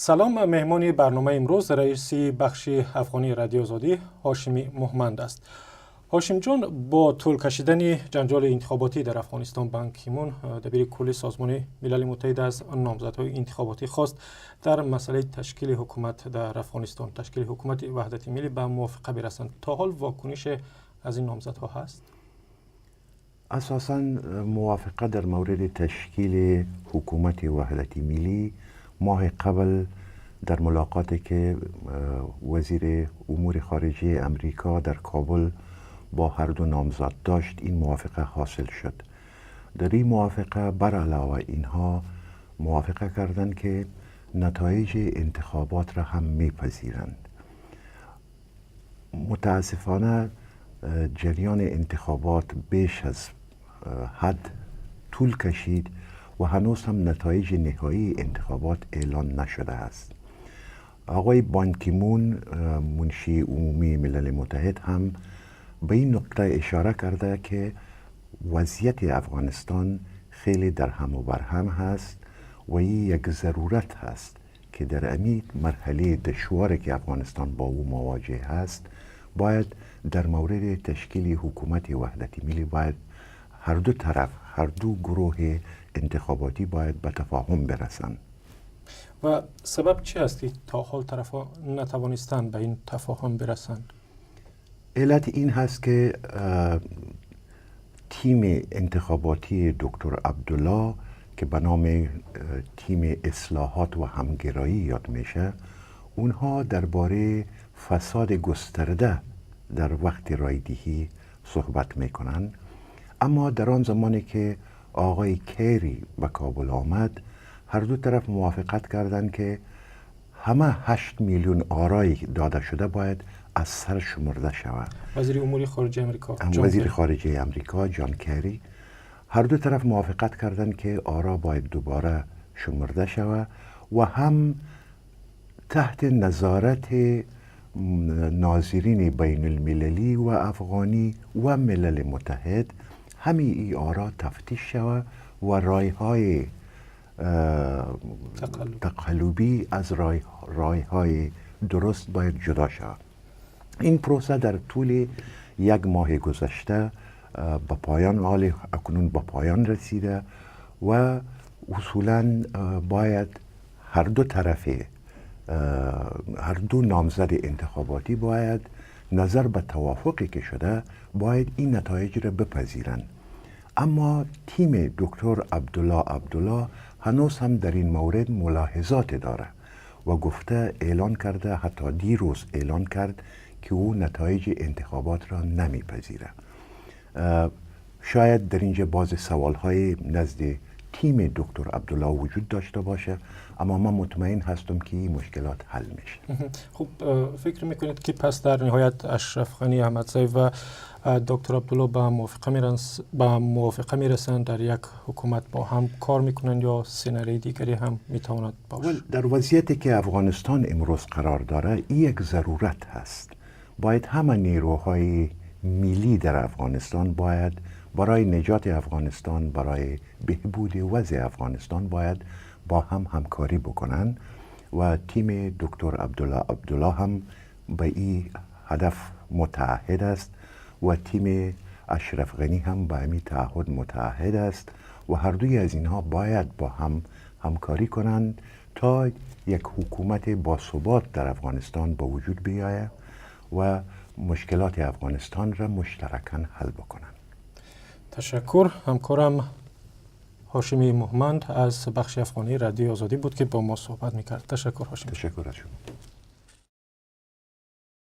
سلام، مهمان برنامه امروز رئیس بخش افغانی رادیو آزادی هاشمی مومند است. هاشم جان، با طول کشیدن جنجال انتخاباتی در افغانستان، بان کی مون دبیر کل سازمان ملل متحد از نامزدهای انتخاباتی خواست در مسئله تشکیل حکومت در افغانستان، تشکیل حکومت وحدت ملی به موافقه برسند. تا حال واکنش از این نامزدها هست؟ اساساً موافقه در مورد تشکیل حکومت وحدت ملی ماه قبل در ملاقاتی که وزیر امور خارجه امریکا در کابل با هر دو نامزد داشت، این موافقه حاصل شد. در این موافقه بر علاوه اینها موافقه کردند که نتایج انتخابات را هم میپذیرند. متاسفانه جریان انتخابات بیش از حد طول کشید و هنوز هم نتایج نهایی انتخابات اعلان نشده است. آقای بان کی مون، منشی عمومی ملل متحد، هم به این نقطه اشاره کرده که وضعیت افغانستان خیلی در هم و بر هم هست و این یک ضرورت هست که در امی مرحله دشواری که افغانستان با او مواجه هست باید در مورد تشکیل حکومت وحدت ملی باید هر دو طرف، هر دو گروه انتخاباتی باید به تفاهم برسند. و سبب چی است که تا حال طرفا نتوانستند به این تفاهم برسند؟ علت این هست که تیم انتخاباتی دکتر عبدالله که به نام تیم اصلاحات و همگرایی یاد میشه، اونها درباره فساد گسترده در وقت رایدهی صحبت میکنن. اما در آن زمانی که آقای کری به کابل آمد، هر دو طرف موافقت کردند که همه 8 میلیون آرای داده شده باید از سر شمرده شود. وزیر امور خارجه امریکا وزیر خارجه امریکا جان کری، هر دو طرف موافقت کردند که آرا باید دوباره شمرده شود و هم تحت نظارت ناظرین بین المللی و افغانی و ملل متحد همه ای آرا تفتیش شود و رایهای تقلبی از رایهای درست باید جدا شود. این پروسه در طول 1 ماه گذشته به پایان اکنون به پایان رسیده و اصولاً باید هر دو طرف، هر دو نامزد انتخاباتی باید نظر به توافقی که شده باید این نتایج را بپذیرند. اما تیم دکتر عبدالله هنوز هم در این مورد ملاحظات داره و گفته، اعلان کرده، حتی دیروز اعلان کرد که او نتایج انتخابات را نمیپذیره. شاید در اینجا باز سوالهای نزد تیم دکتر عبدالله وجود داشته باشه، اما من مطمئن هستم که این مشکلات حل میشه. خب فکر میکنید که پس در نهایت اشرف غنی احمدزی و دکتر عبدالله به موافقه میرسند، در یک حکومت با هم کار میکنند یا سناریوی دیگری هم میتواند باشه؟ در وضعیتی که افغانستان امروز قرار داره، این یک ضرورت هست. باید همه نیروهای ملی در افغانستان باید برای نجات افغانستان، برای بهبود وضع افغانستان باید با هم همکاری بکنن و تیم دکتر عبدالله هم به این هدف متعهد است و تیم اشرف غنی هم به این تعهد متعهد است و هر دوی از اینها باید با هم همکاری کنند تا یک حکومت باثبات در افغانستان به وجود بیاید و مشکلات افغانستان را مشترکاً حل بکنند. تشکر. همکارم هاشمی مومند از بخش افغانی رادیو آزادی بود که با ما صحبت میکرد. تشکر هاشمی. تشکر از شما.